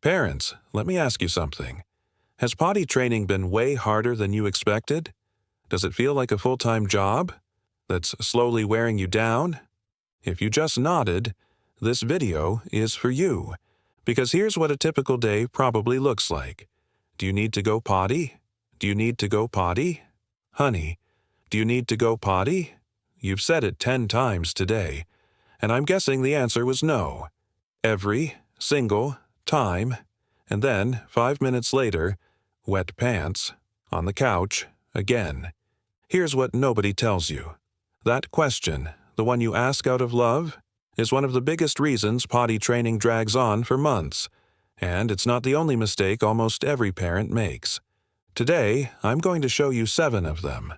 Parents, let me ask you something. Has potty training been way harder than you expected? Does it feel like a full-time job that's slowly wearing you down? If you just nodded, this video is for you, because here's what a typical day probably looks like. Do you need to go potty? Do you need to go potty? Honey, do you need to go potty? You've said it 10 times today, and I'm guessing the answer was no. Every single time, and then 5 minutes later, wet pants, on the couch, again. Here's what nobody tells you. That question, the one you ask out of love, is one of the biggest reasons potty training drags on for months, and it's not the only mistake almost every parent makes. Today, I'm going to show you 7 of them.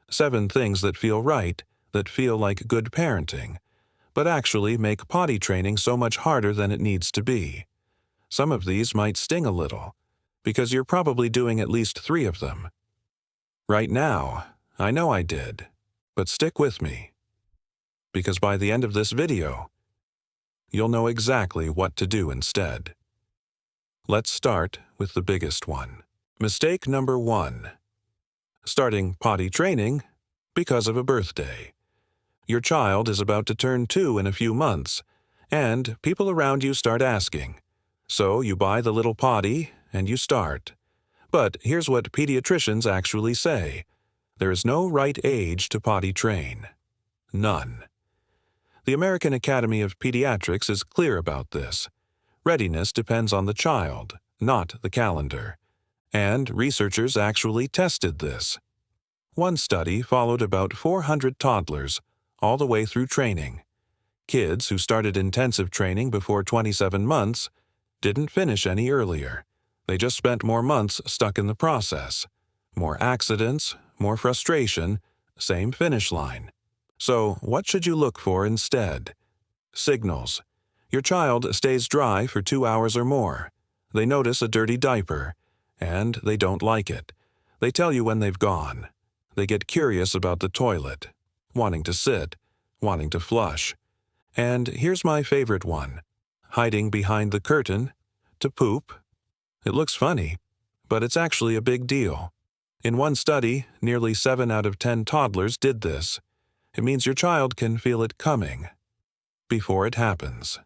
7 things that feel right, that feel like good parenting, but actually make potty training so much harder than it needs to be. Some of these might sting a little, because you're probably doing at least 3 of them. Right now, I know I did, but stick with me, because by the end of this video, you'll know exactly what to do instead. Let's start with the biggest one. Mistake number 1. Starting potty training because of a birthday. Your child is about to turn 2 in a few months, and people around you start asking. So you buy the little potty and you start. But here's what pediatricians actually say. There is no right age to potty train. None. The American Academy of Pediatrics is clear about this. Readiness depends on the child, not the calendar. And researchers actually tested this. One study followed about 400 toddlers all the way through training. Kids who started intensive training before 27 months didn't finish any earlier. They just spent more months stuck in the process. More accidents, more frustration, same finish line. So what should you look for instead? Signals. Your child stays dry for 2 hours or more. They notice a dirty diaper, and they don't like it. They tell you when they've gone. They get curious about the toilet, wanting to sit, wanting to flush. And here's my favorite one. Hiding behind the curtain to poop. It looks funny, but it's actually a big deal. In one study, nearly 7 out of 10 toddlers did this. It means your child can feel it coming before it happens.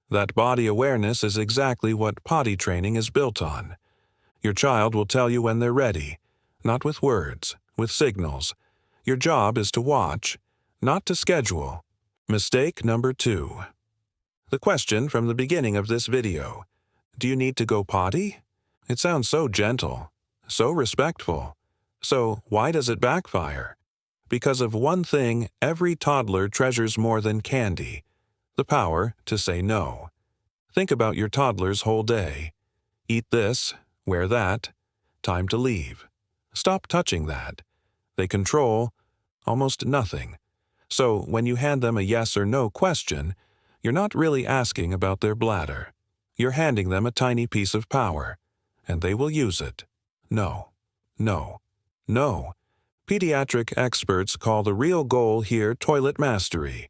That body awareness is exactly what potty training is built on. Your child will tell you when they're ready, not with words, with signals. Your job is to watch, not to schedule. Mistake number 2. The question from the beginning of this video. Do you need to go potty? It sounds so gentle, so respectful. So why does it backfire? Because of one thing every toddler treasures more than candy: the power to say no. Think about your toddler's whole day. Eat this, wear that, time to leave. Stop touching that. They control almost nothing. So when you hand them a yes or no question, you're not really asking about their bladder. You're handing them a tiny piece of power, and they will use it. No, no, no. Pediatric experts call the real goal here toilet mastery.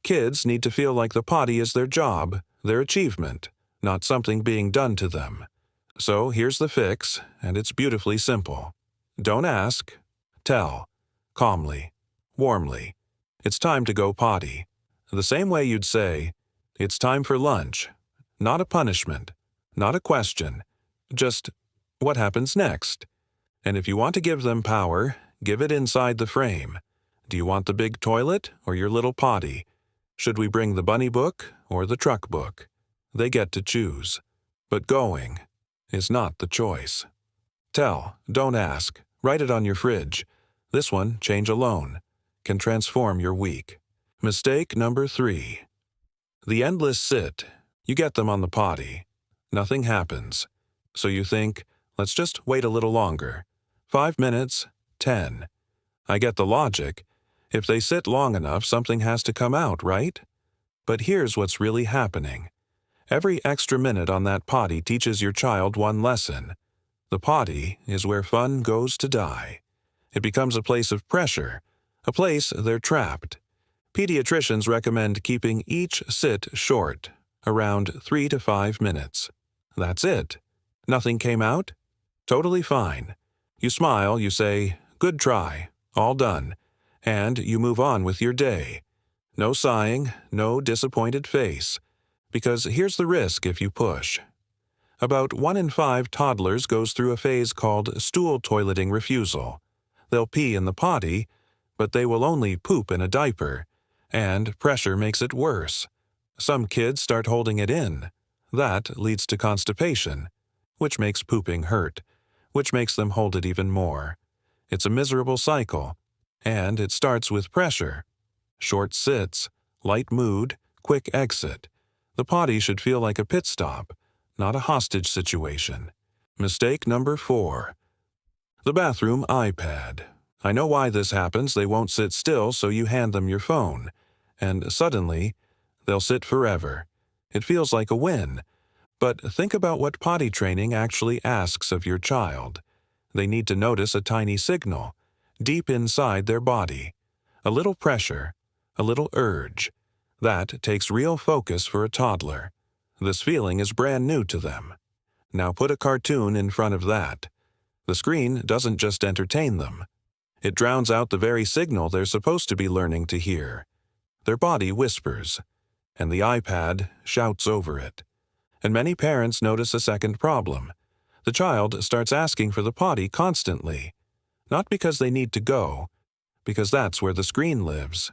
Kids need to feel like the potty is their job, their achievement, not something being done to them. So here's the fix, and it's beautifully simple. Don't ask, tell, calmly, warmly. It's time to go potty. The same way you'd say, it's time for lunch. Not a punishment, not a question, just what happens next. And if you want to give them power, give it inside the frame. Do you want the big toilet or your little potty? Should we bring the bunny book or the truck book? They get to choose. But going is not the choice. Tell, don't ask. Write it on your fridge. This one, change alone, can transform your week. Mistake number 3. The endless sit. You get them on the potty. Nothing happens. So you think, let's just wait a little longer. 5 minutes, 10. I get the logic. If they sit long enough, something has to come out, right? But here's what's really happening. Every extra minute on that potty teaches your child one lesson. The potty is where fun goes to die. It becomes a place of pressure, a place they're trapped. Pediatricians recommend keeping each sit short, around 3 to 5 minutes. That's it. Nothing came out? Totally fine. You smile, you say, "Good try, all done," and you move on with your day. No sighing, no disappointed face. Because here's the risk if you push. About 1 in 5 toddlers goes through a phase called stool toileting refusal. They'll pee in the potty, but they will only poop in a diaper, and pressure makes it worse. Some kids start holding it in. That leads to constipation, which makes pooping hurt, which makes them hold it even more. It's a miserable cycle, and it starts with pressure. Short sits, light mood, quick exit. The potty should feel like a pit stop, not a hostage situation. Mistake number 4. The bathroom iPad. I know why this happens. They won't sit still, so you hand them your phone. And suddenly, they'll sit forever. It feels like a win. But think about what potty training actually asks of your child. They need to notice a tiny signal, deep inside their body. A little pressure, a little urge. That takes real focus for a toddler. This feeling is brand new to them. Now put a cartoon in front of that. The screen doesn't just entertain them. It drowns out the very signal they're supposed to be learning to hear. Their body whispers, and the iPad shouts over it. And many parents notice a second problem. The child starts asking for the potty constantly. Not because they need to go, because that's where the screen lives.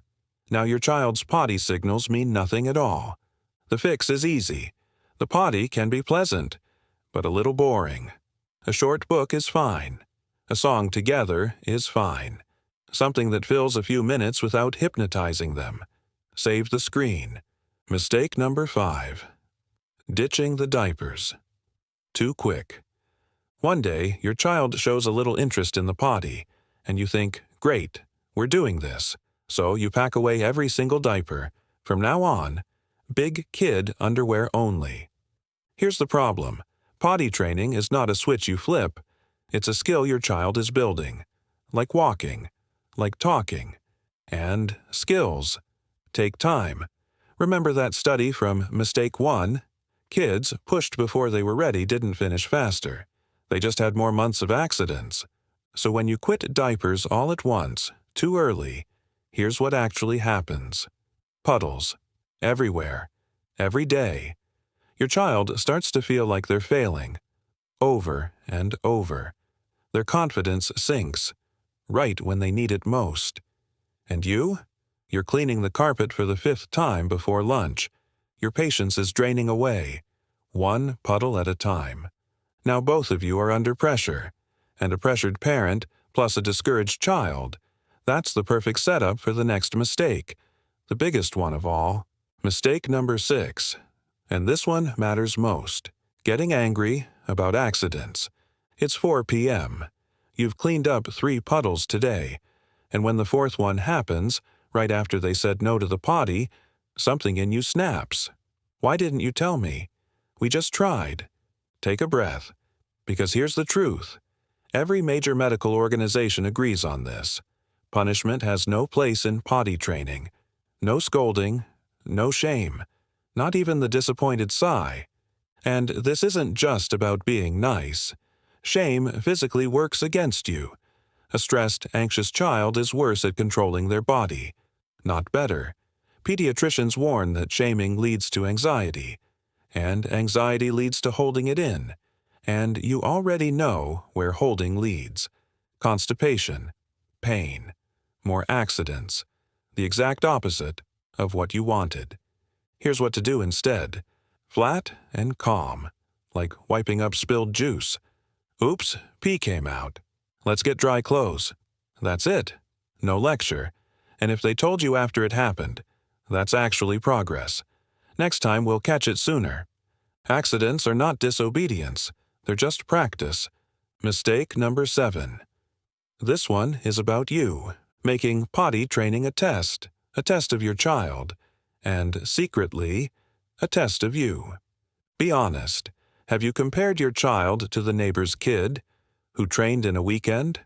Now your child's potty signals mean nothing at all. The fix is easy. The potty can be pleasant, but a little boring. A short book is fine. A song together is fine. Something that fills a few minutes without hypnotizing them. Save the screen. Mistake number 5. Ditching the diapers. Too quick. One day, your child shows a little interest in the potty, and you think, "Great, we're doing this." So you pack away every single diaper. From now on, big kid underwear only. Here's the problem. Potty training is not a switch you flip. It's a skill your child is building. Like walking, like talking. And skills take time. Remember that study from Mistake 1? Kids pushed before they were ready didn't finish faster. They just had more months of accidents. So when you quit diapers all at once, too early, here's what actually happens. Puddles. Everywhere. Every day. Your child starts to feel like they're failing. Over and over. Their confidence sinks. Right when they need it most. And you? You're cleaning the carpet for the 5th time before lunch. Your patience is draining away. One puddle at a time. Now both of you are under pressure. And a pressured parent, plus a discouraged child. That's the perfect setup for the next mistake. The biggest one of all. Mistake number 6. And this one matters most. Getting angry about accidents. It's 4 p.m. You've cleaned up 3 puddles today. And when the 4th one happens, right after they said no to the potty, something in you snaps. Why didn't you tell me? We just tried. Take a breath. Because here's the truth. Every major medical organization agrees on this. Punishment has no place in potty training. No scolding, no shame, not even the disappointed sigh. And this isn't just about being nice. Shame physically works against you. A stressed, anxious child is worse at controlling their body, not better. Pediatricians warn that shaming leads to anxiety, and anxiety leads to holding it in. And you already know where holding leads. Constipation, pain, more accidents, the exact opposite of what you wanted. Here's what to do instead. Flat and calm, like wiping up spilled juice. Oops, pee came out. Let's get dry clothes. That's it. No lecture. And if they told you after it happened, that's actually progress. Next time we'll catch it sooner. Accidents are not disobedience. They're just practice. Mistake number 7. This one is about you, making potty training a test of your child, and secretly, a test of you. Be honest. Have you compared your child to the neighbor's kid, who trained in a weekend?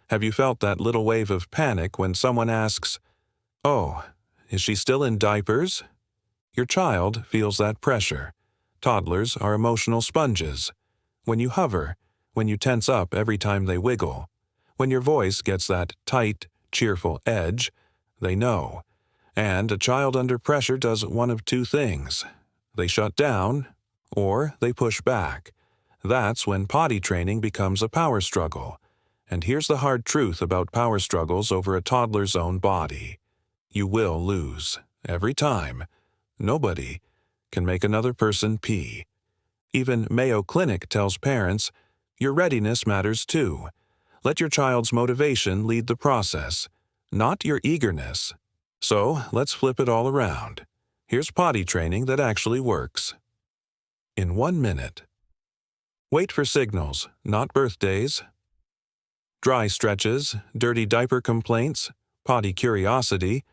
Have you felt that little wave of panic when someone asks, "Oh, is she still in diapers?" Your child feels that pressure. Toddlers are emotional sponges. When you hover, when you tense up every time they wiggle, when your voice gets that tight, cheerful edge, they know. And a child under pressure does one of two things. They shut down, or they push back. That's when potty training becomes a power struggle. And here's the hard truth about power struggles over a toddler's own body. You will lose. Every time. Nobody can make another person pee. Even Mayo Clinic tells parents, your readiness matters too. Let your child's motivation lead the process, not your eagerness. So let's flip it all around. Here's potty training that actually works. In 1 minute. Wait for signals, not birthdays. Dry stretches, dirty diaper complaints, potty curiosity.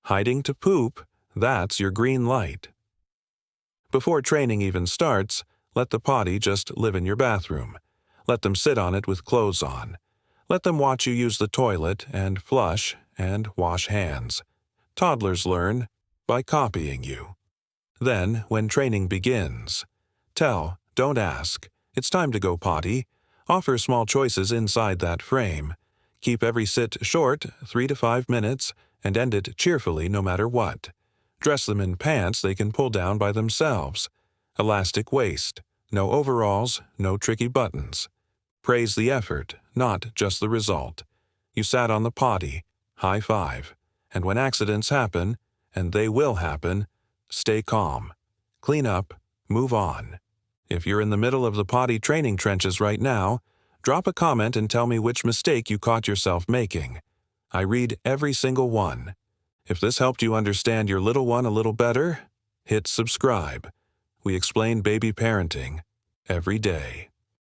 Hiding to poop, that's your green light. Before training even starts, let the potty just live in your bathroom. Let them sit on it with clothes on. Let them watch you use the toilet and flush and wash hands. Toddlers learn by copying you. Then, when training begins, tell, don't ask. It's time to go potty. Offer small choices inside that frame. Keep every sit short, 3 to 5 minutes, and end it cheerfully no matter what. Dress them in pants they can pull down by themselves. Elastic waist. No overalls, no tricky buttons. Praise the effort, not just the result. You sat on the potty. High five. And when accidents happen, and they will happen, stay calm. Clean up. Move on. If you're in the middle of the potty training trenches right now, drop a comment and tell me which mistake you caught yourself making. I read every single one. If this helped you understand your little one a little better, hit subscribe. We explain baby parenting every day.